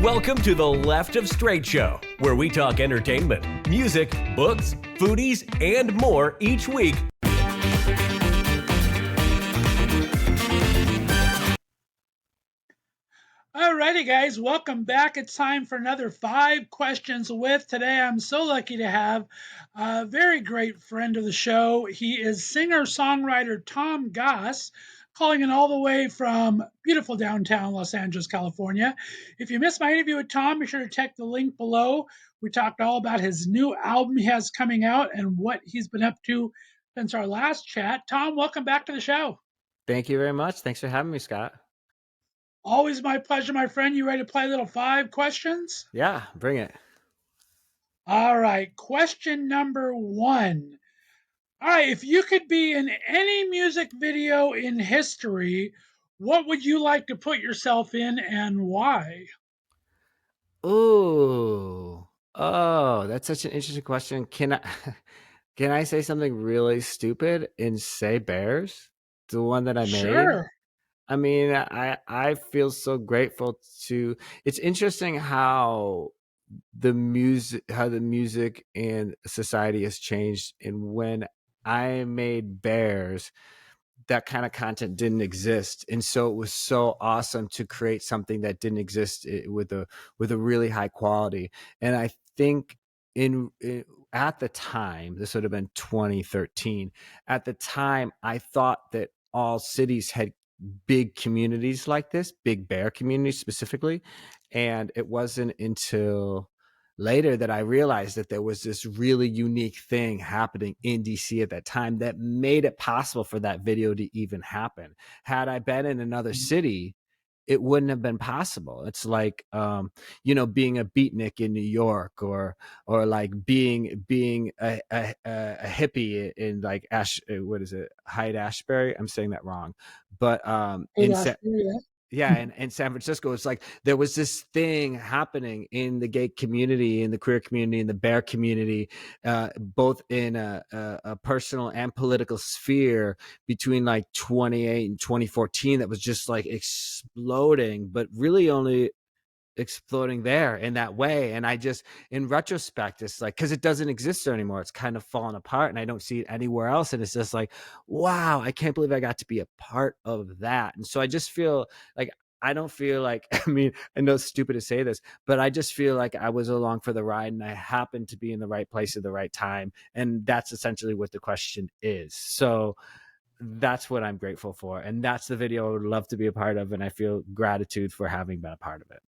Welcome to the Left of Str8 Show, where we talk entertainment, music, books, foodies, and more each week. Alrighty, guys, welcome back. It's time for another 5 questions with. Today, I'm so lucky to have a very great friend of the show. He is singer-songwriter Tom Goss, calling in all the way from beautiful downtown Los Angeles, California. If you missed my interview with Tom, be sure to check the link below. We talked all about his new album he has coming out and what he's been up to since our last chat. Tom, welcome back to the show. Thank you very much. Thanks for having me, Scott. Always my pleasure, my friend. You ready to play a little 5 questions? Yeah, bring it. All right. Question number 1. All right. If you could be in any music video in history, what would you like to put yourself in and why? Ooh. Oh, that's such an interesting question. Can I can I say something really stupid and say Bears? The one that I made? Sure. I mean, I feel so grateful to it's interesting how the music and society has changed, and when I made Bears, that kind of content didn't exist, and so it was so awesome to create something that didn't exist with a really high quality. And I think at the time, this would have been 2013, at the time I thought that all cities had big communities like this, big bear communities specifically, and it wasn't until later that I realized that there was this really unique thing happening in DC at that time that made it possible for that video to even happen. Had I been in another city, it wouldn't have been possible. It's like, being a beatnik in New York, or like being a hippie in like what is it, Hyde Ashbury? I'm saying that wrong, but yeah, in San Francisco, it's like there was this thing happening in the gay community, in the queer community, in the bear community, both in a personal and political sphere between like 2008 and 2014 that was just like exploding, but really only exploding there in that way. And I just, in retrospect, it's like, because it doesn't exist there anymore, it's kind of fallen apart and I don't see it anywhere else, and it's just like, wow, I can't believe I got to be a part of that. And so I just feel like, I don't feel like, I mean, I know it's stupid to say this, but I just feel like I was along for the ride and I happened to be in the right place at the right time, and that's essentially what the question is. So that's what I'm grateful for, and that's the video I would love to be a part of, and I feel gratitude for having been a part of it.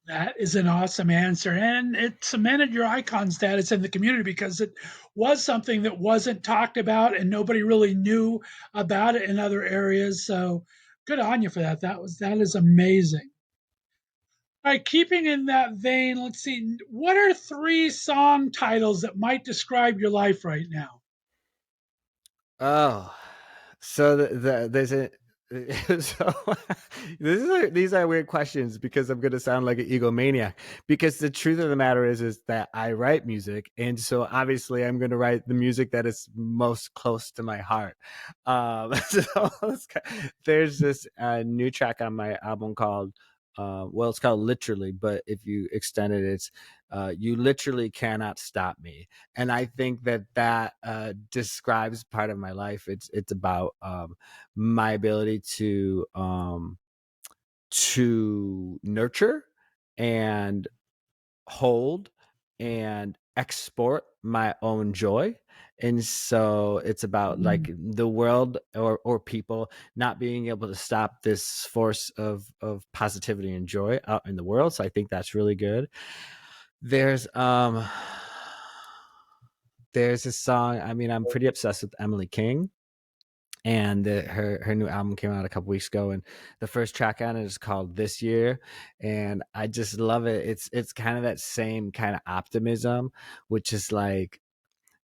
That is an awesome answer. And it cemented your icon status in the community because it was something that wasn't talked about and nobody really knew about it in other areas. So good on you for that. That is amazing. All right, keeping in that vein, let's see. What are 3 song titles that might describe your life right now? Oh, so there's a so these are weird questions because I'm gonna sound like an egomaniac. Because the truth of the matter is that I write music, and so obviously I'm gonna write the music that is most close to my heart. So there's this new track on my album called it's called Literally, but if you extend it, it's You Literally Cannot Stop Me. And I think that describes part of my life. It's about my ability to nurture and hold and export my own joy. And so it's about like the world or people not being able to stop this force of positivity and joy out in the world. So I think that's really good. There's a song, I mean, I'm pretty obsessed with Emily King, and her new album came out a couple weeks ago, and the first track on it is called This Year, and I just love it. It's kind of that same kind of optimism, which is like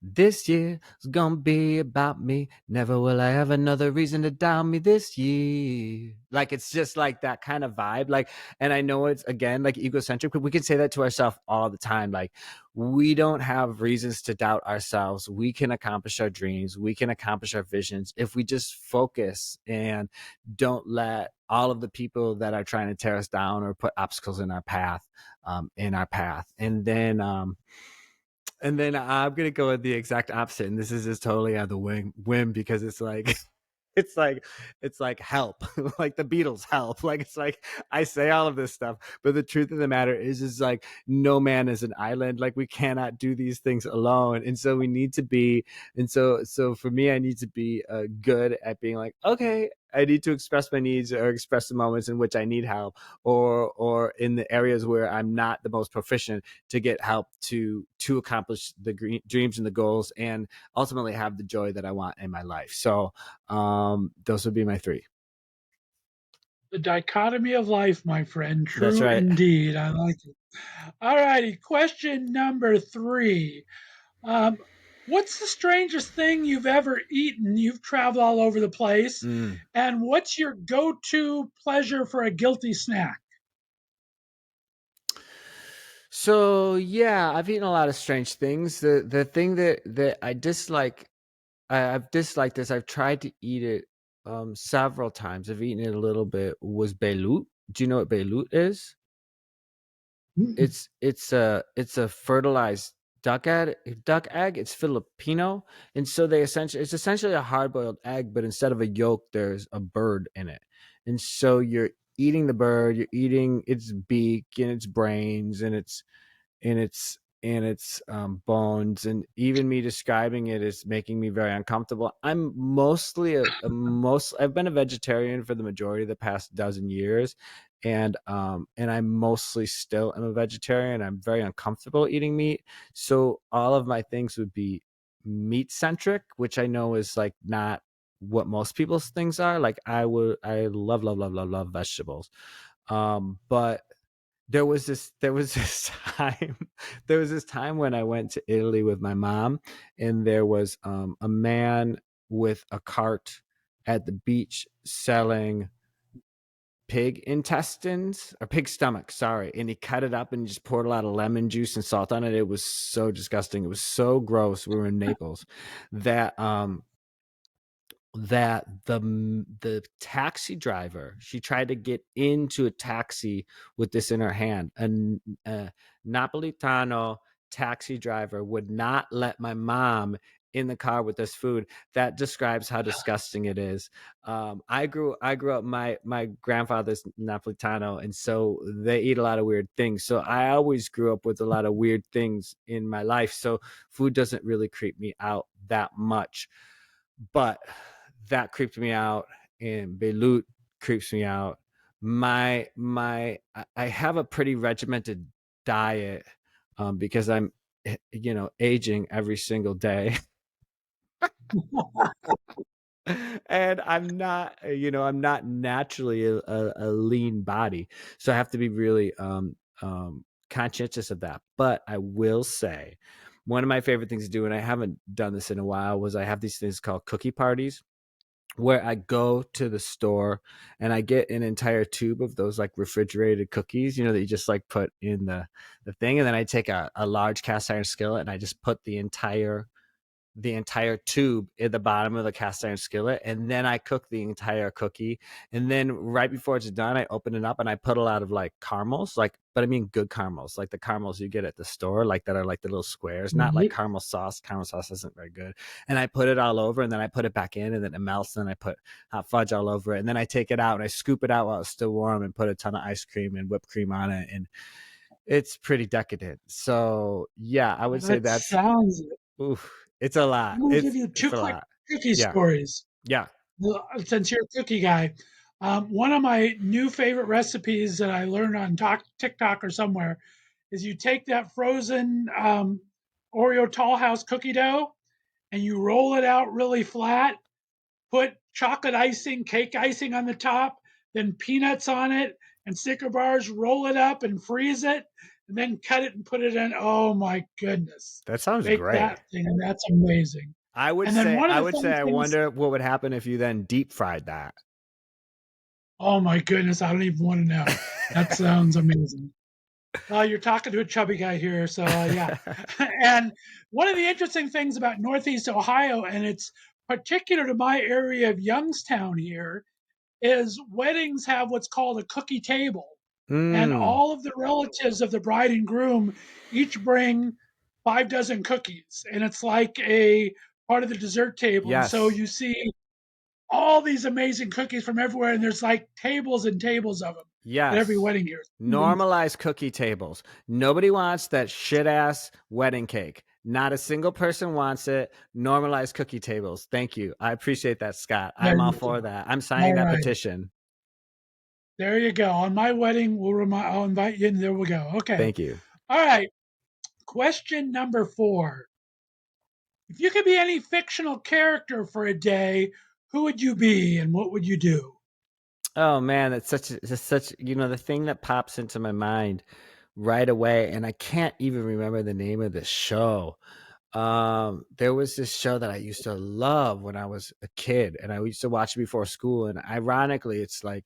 This year's gonna be about me. Never will I have another reason to doubt me this year. Like, it's just like that kind of vibe. Like, and I know it's again like egocentric, but we can say that to ourselves all the time. Like, we don't have reasons to doubt ourselves. We can accomplish our dreams. We can accomplish our visions if we just focus and don't let all of the people that are trying to tear us down or put obstacles in our path, and then I'm gonna go with the exact opposite, and this is just totally on the whim because it's like it's like it's like help, like the Beatles help. Like, it's like I say all of this stuff, but the truth of the matter is like no man is an island. Like, we cannot do these things alone, and so we need to be. And so for me, I need to be good at being like, okay, I need to express my needs or express the moments in which I need help, or in the areas where I'm not the most proficient, to get help to accomplish the dreams and the goals, and ultimately have the joy that I want in my life. So those would be my three. The dichotomy of life, my friend. That's True right. indeed. I like it. All righty. Question number 3. Um, what's the strangest thing you've ever eaten? You've traveled all over the place. Mm. And what's your go to pleasure for a guilty snack? So yeah, I've eaten a lot of strange things. The thing that I dislike, I've disliked this. I've tried to eat it several times. I've eaten it a little bit. Was beirut? Do you know what beirut is? Mm. It's a fertilized duck egg. Duck egg. It's Filipino, and so it's essentially a hard boiled egg, but instead of a yolk, there's a bird in it, and so you're eating the bird. You're eating its beak and its brains and its bones, and even me describing it is making me very uncomfortable. I'm mostly I've been a vegetarian for the majority of the past dozen years, and I mostly still am a vegetarian. I'm very uncomfortable eating meat, so all of my things would be meat centric, which I know is like not what most people's things are. Like, I love vegetables, but there was this time there was this time when I went to Italy with my mom, and there was a man with a cart at the beach selling pig intestines or pig stomach, sorry, and he cut it up and just poured a lot of lemon juice and salt on it. It was so disgusting. It was so gross. We were in Naples that the taxi driver, she tried to get into a taxi with this in her hand. A Napolitano taxi driver would not let my mom in the car with this food. That describes how disgusting it is. I grew up, my grandfather's Napolitano, and so they eat a lot of weird things. So I always grew up with a lot of weird things in my life. So food doesn't really creep me out that much, but that creeped me out, and Beirut creeps me out. I have a pretty regimented diet, because I'm aging every single day. And I'm not naturally a lean body, so I have to be really conscientious of that. But I will say, one of my favorite things to do, and I haven't done this in a while, was I have these things called cookie parties, where I go to the store and I get an entire tube of those like refrigerated cookies, that you just like put in the thing. And then I take a large cast iron skillet and I just put the entire tube at the bottom of the cast iron skillet, and then I cook the entire cookie. And then right before it's done, I open it up and I put a lot of like caramels, like, but I mean good caramels, like the caramels you get at the store, like that are like the little squares, not like Right. caramel sauce. Caramel sauce isn't very good. And I put it all over, and then I put it back in, and then it melts, and I put hot fudge all over it, and then I take it out and I scoop it out while it's still warm and put a ton of ice cream and whipped cream on it, and it's pretty decadent. So yeah, I would say That that's, sounds it. oof, it's a I'm lot. going to give It's you it's two a quick lot. cookie Yeah. stories. Yeah. Well, since you're a cookie guy, one of my new favorite recipes that I learned on TikTok or somewhere is you take that frozen Oreo Tall House cookie dough and you roll it out really flat, put chocolate icing, cake icing on the top, then peanuts on it and Snicker bars, roll it up and freeze it. and then cut it and put it in. Oh my goodness. That sounds Bake great. that thing, and that's amazing. I would And then say one of I the would fun say I things, wonder what would happen if you then deep fried that. oh my goodness, I don't even want to know. That sounds amazing. You're talking to a chubby guy here, so yeah. And one of the interesting things about Northeast Ohio, and it's particular to my area of Youngstown here, is weddings have what's called a cookie table. And Mm, all of the relatives of the bride and groom each bring 5 dozen cookies. And it's like a part of the dessert table. And so yes. you see all these amazing cookies from everywhere. And there's like tables and tables of them at every Yes. wedding here. It's amazing. Normalize cookie tables. Nobody wants that shit ass wedding cake. Not a single person wants it. Normalize cookie tables. Thank you. I appreciate that, Scott. There I'm all you for go. that. I'm signing All that right. petition. There you go. On my wedding, I'll invite you, and there we go. Okay. Thank you. All right. Question number 4. If you could be any fictional character for a day, who would you be and what would you do? Oh man, it's such the thing that pops into my mind right away, and I can't even remember the name of the show. There was this show that I used to love when I was a kid, and I used to watch it before school. And ironically, it's like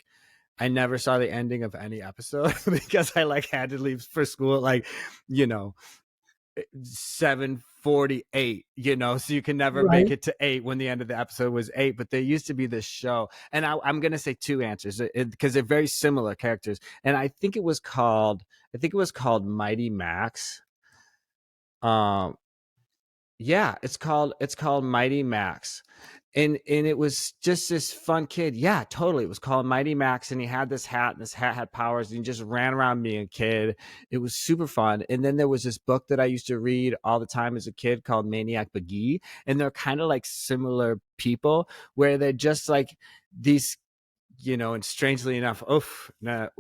I never saw the ending of any episode because I like had to leave for school at like, you know, 7:48, so you can never make Right. it to 8 when the end of the episode was 8. But there used to be this show, and I'm gonna say two answers because they're very similar characters, and I think it was called Mighty Max. um yeah, it's called Mighty Max. And it was just this fun kid. Yeah, totally. It was called Mighty Max, and he had this hat, and this hat had powers, and he just ran around being a kid. It was super fun. And then there was this book that I used to read all the time as a kid called Maniac McGee, and they're kind of like similar people where they're just like these, and strangely enough, that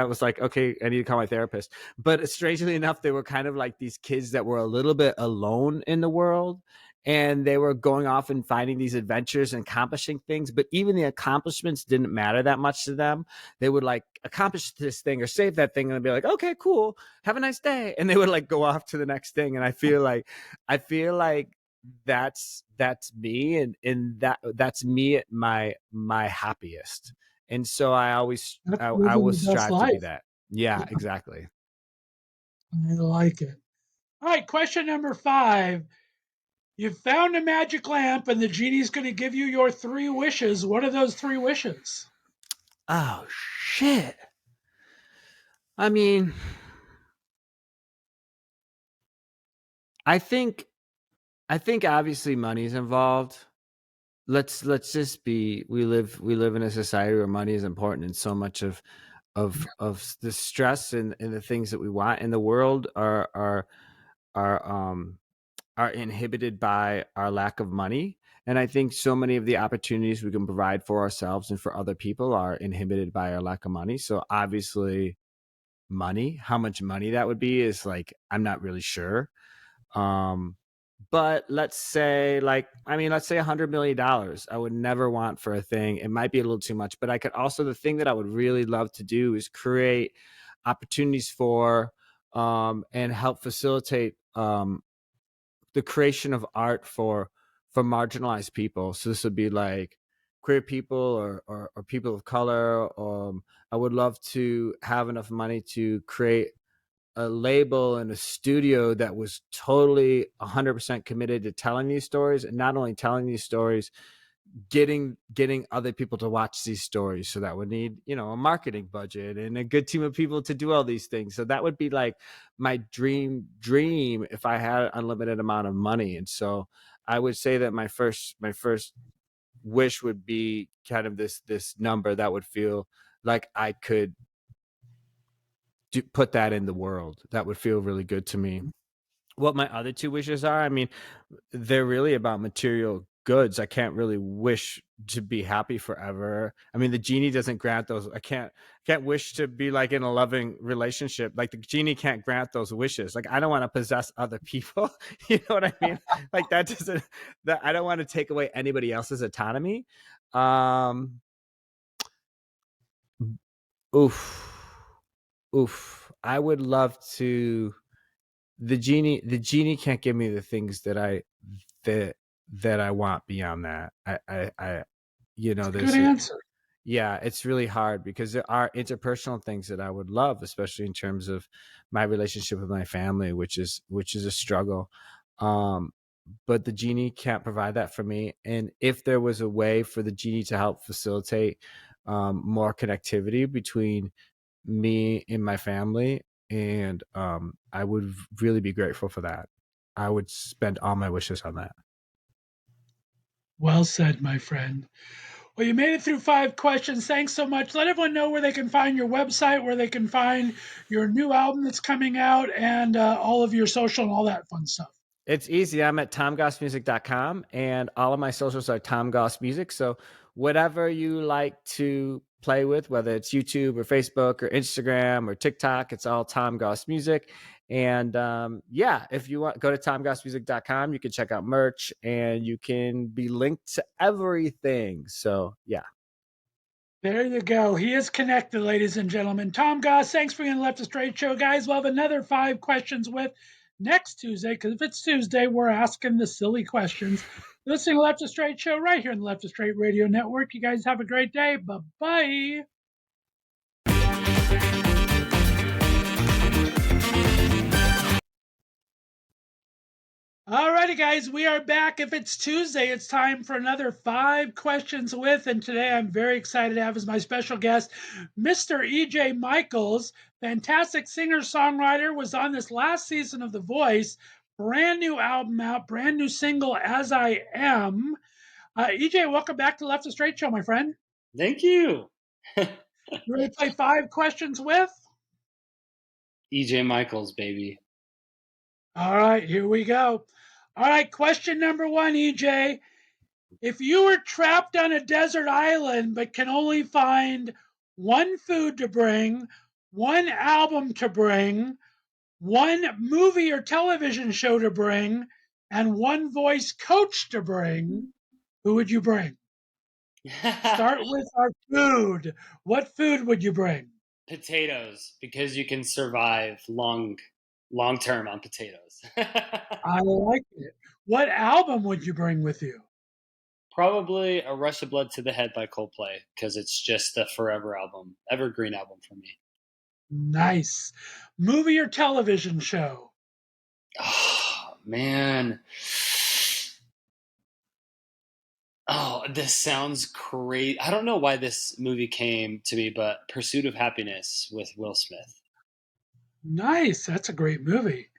was like, okay, I need to call my therapist. But strangely enough, they were kind of like these kids that were a little bit alone in the world, and they were going off and finding these adventures and accomplishing things. But even the accomplishments didn't matter that much to them. They would like accomplish this thing or save that thing, and they'd be like, okay, cool, have a nice day. And they would like go off to the next thing. And I feel like that's me, and that's me at my happiest. And so I always That's I will living the best strive to be life. that. Yeah, Yeah, exactly. I like it. All right. Question number 5. You've found a magic lamp and the genie's going to give you your 3 wishes. What are those 3 wishes? Oh shit. I mean, I think I think obviously money's involved. Let's just be we live in a society where money is important, and so much of the stress and the things that we want in the world are are inhibited by our lack of money. And I think so many of the opportunities we can provide for ourselves and for other people are inhibited by our lack of money. So obviously, money, how much money that would be is like, I'm not really sure. Um, but let's say $100 million. I would never want for a thing. It might be a little too much, but the thing that I would really love to do is create opportunities for and help facilitate the creation of art for marginalized people. So this would be like queer people or people of color. I would love to have enough money to create a label and a studio that was totally 100% committed to telling these stories, and not only telling these stories, getting other people to watch these stories. So that would need, a marketing budget and a good team of people to do all these things. So that would be like my dream if I had an unlimited amount of money. And so I would say that my first wish would be kind of this number that would feel like I could put that in the world. That would feel really good to me. What my other two wishes are, I mean, they're really about material goods. I can't really wish to be happy forever. I mean, the genie doesn't grant those. I can't wish to be like in a loving relationship. Like the genie can't grant those wishes. Like I don't want to possess other people. You know what I mean? Like that doesn't that I don't want to take away anybody else's autonomy. Um oof. Oof. I would love to. The genie can't give me the things that I want beyond that. It's a good there's a, answer. yeah, it's really hard because there are interpersonal things that I would love, especially in terms of my relationship with my family, which is a struggle. Um, but the genie can't provide that for me. And if there was a way for the genie to help facilitate more connectivity between me and my family, and I would really be grateful for that. I would spend all my wishes on that. Well said, my friend. Well, you made it through 5 questions. Thanks so much. Let everyone know where they can find your website, where they can find your new album that's coming out, and all of your social and all that fun stuff. It's easy. I'm at tomgossmusic.com, and all of my socials are Tom Goss Music. So whatever you like to play with, whether it's YouTube or Facebook or Instagram or TikTok, it's all Tom Goss Music. And yeah, if you want, go to tomgossmusic.com. You can check out merch, and you can be linked to everything. So yeah. There you go. He is connected, ladies and gentlemen. Tom Goss, thanks for being on the Left of Str8 Show, guys. We'll have another 5 questions with next Tuesday, because if it's Tuesday, we're asking the silly questions. Listening to the Left of Str8 Show right here on the Left of Str8 Radio Network. You guys have a great day. Bye-bye. Alrighty, guys, we are back. If it's Tuesday, it's time for another 5 questions with, and today I'm very excited to have as my special guest, Mr. EJ Michels, fantastic singer-songwriter, was on this last season of The Voice, brand new album out, brand new single, As I Am. EJ, welcome back to Left of Str8 Show, my friend. Thank you. You ready to play 5 questions with? EJ Michels, baby. All right, here we go. All right, question number 1, EJ. If you were trapped on a desert island but can only find one food to bring, one album to bring, one movie or television show to bring, and one voice coach to bring, who would you bring? Start with our food. What food would you bring? Potatoes, because you can survive long term on potatoes. I like it. What album would you bring with you? Probably A Rush of Blood to the Head by Coldplay, because it's just a forever album, evergreen album for me. Nice. Movie or television show? Oh, man. Oh, this sounds crazy. I don't know why this movie came to me, but Pursuit of Happiness with Will Smith. Nice. That's a great movie.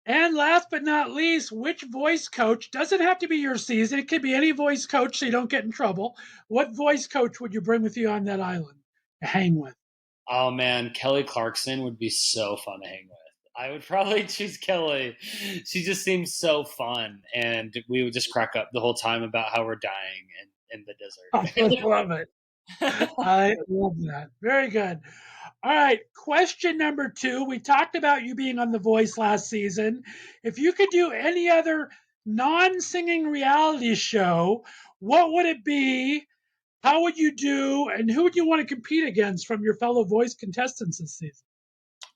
And last but not least, which voice coach, doesn't have to be your season, it could be any voice coach so you don't get in trouble. What voice coach would you bring with you on that island to hang with? Oh man, Kelly Clarkson would be so fun to hang with. I would probably choose Kelly. She just seems so fun, and we would just crack up the whole time about how we're dying in the I love it. desert. I love that. Very good. All right, question number 2. We talked about you being on The Voice last season. If you could do any other non singing reality show, what would it be? How would you do? And who would you want to compete against from your fellow Voice contestants this season?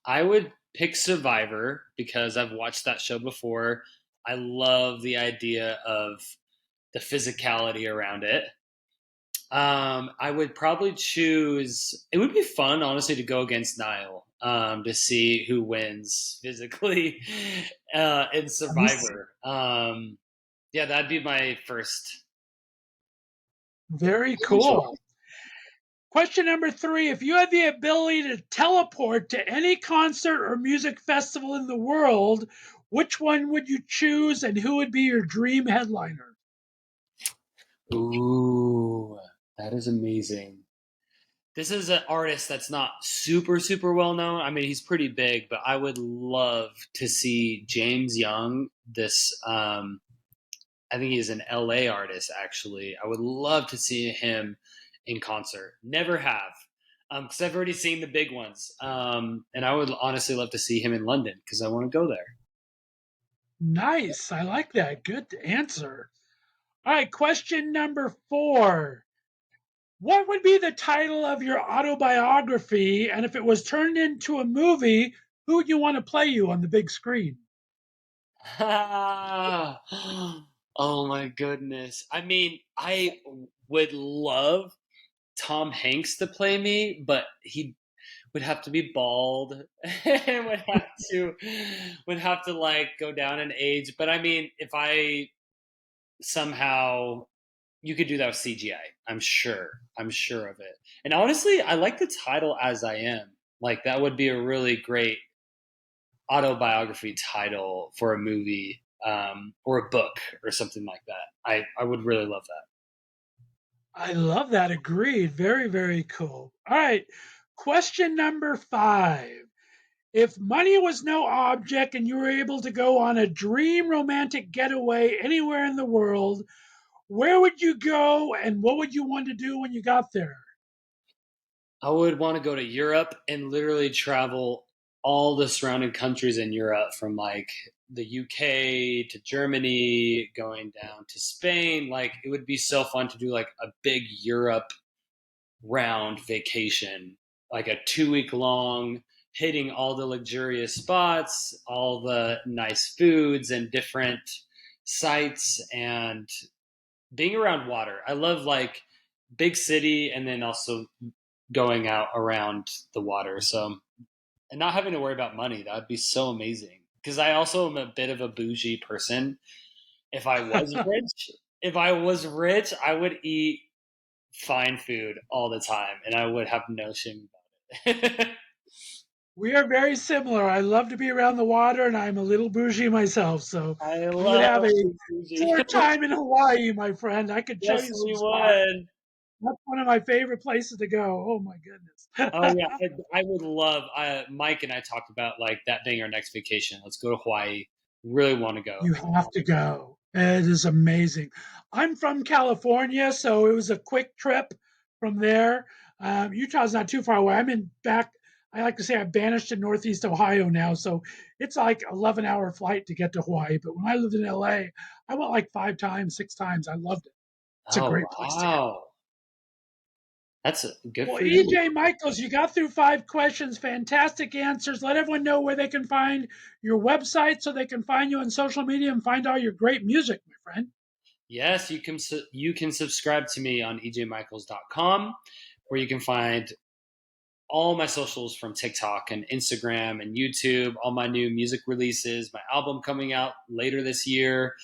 I would pick Survivor because I've watched that show before. I love the idea of the physicality around it. I would probably choose. It would be fun, honestly, to go against Niall to see who wins physically in Survivor. Yeah, that'd be my first. Very cool. Question number 3. If you had the ability to teleport to any concert or music festival in the world, which one would you choose and who would be your dream headliner? Ooh, that is amazing. This is an artist that's not super well known. I mean, he's pretty big, but I would love to see James Young. I think he's an LA artist, actually. I would love to see him in concert. Never have, because I've already seen the big ones. And I would honestly love to see him in London because I want to go there. Nice. I like that. Good answer. All right. Question number 4. What would be the title of your autobiography? And if it was turned into a movie, who would you want to play you on the big screen? Oh my goodness. I mean, I would love Tom Hanks to play me, but he would have to be bald and would have to like go down in age. But I mean, if I somehow you could do that with CGI, I'm sure. I'm sure of it. And honestly, I like the title As I Am. Like that would be a really great autobiography title for a movie or a book or something like that. I would really love that. I love that. Agreed. Very, very cool. All right. Question number 5. If money was no object and you were able to go on a dream romantic getaway anywhere in the world, where would you go and what would you want to do when you got there? I would want to go to Europe and literally travel all the surrounding countries in Europe from like the UK to Germany, going down to Spain. Like it would be so fun to do like a big Europe round vacation, like a 2-week long, hitting all the luxurious spots, all the nice foods and different sites, and being around water. I love like big city and then also going out around the water. So, and not having to worry about money, that would be so amazing. Because I also am a bit of a bougie person. If I was rich, I would eat fine food all the time, and I would have no shame about it. We are very similar. I love to be around the water, and I'm a little bougie myself. So I we would have love a bougie. short time in Hawaii, my friend. I could show Yes, you some we spots. would. That's one of my favorite places to go. Oh my goodness. Oh yeah, I would love. Mike and I talked about like that being our next vacation. Let's go to Hawaii. Really want to go. You have to go. It is amazing. I'm from California, so it was a quick trip from there. Utah's not too far away. I'm in back. I like to say I banished to Northeast Ohio now, so it's like 11-hour flight to get to Hawaii. But when I lived in LA, I went like 5 times, 6 times. I loved it. It's a Oh great place to go. wow, that's good Well, for you. EJ Michels, you got through 5 questions. Fantastic answers. Let everyone know where they can find your website so they can find you on social media and find all your great music, my friend. Yes, you can subscribe to me on ejmichels.com, where you can find all my socials from TikTok and Instagram and YouTube, all my new music releases, my album coming out later this year,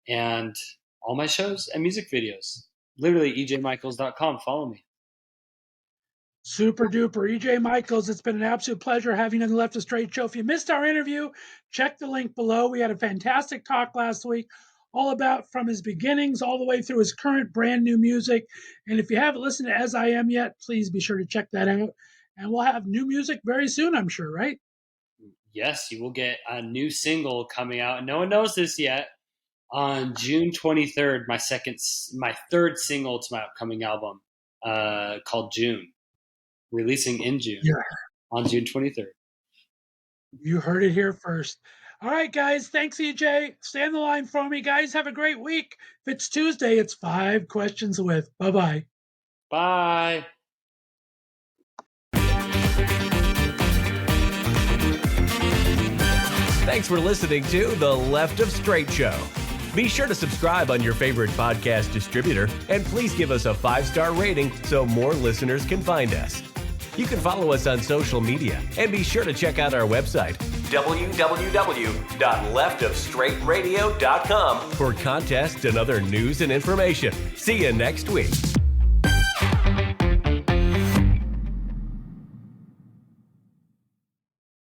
and all my shows and music videos. Literally, ejmichels.com. Follow me. Super duper. EJ Michels, it's been an absolute pleasure having you on the Left of Str8 Show. If you missed our interview, check the link below. We had a fantastic talk last week, all about from his beginnings all the way through his current brand new music. And if you haven't listened to As I Am yet, please be sure to check that out. And we'll have new music very soon, I'm sure, right? Yes, you will get a new single coming out, and no one knows this yet. On June 23rd, my third single to my upcoming album, called June, releasing in June. Yeah. On June 23rd. You heard it here first. All right, guys. Thanks, EJ. Stay on the line for me. Guys, have a great week. If it's Tuesday, it's 5 questions with. Bye-bye. Bye. Thanks for listening to The Left of Str8 Show. Be sure to subscribe on your favorite podcast distributor, and please give us a 5-star rating so more listeners can find us. You can follow us on social media, and be sure to check out our website, www.leftofstraightradio.com, for contests and other news and information. See you next week.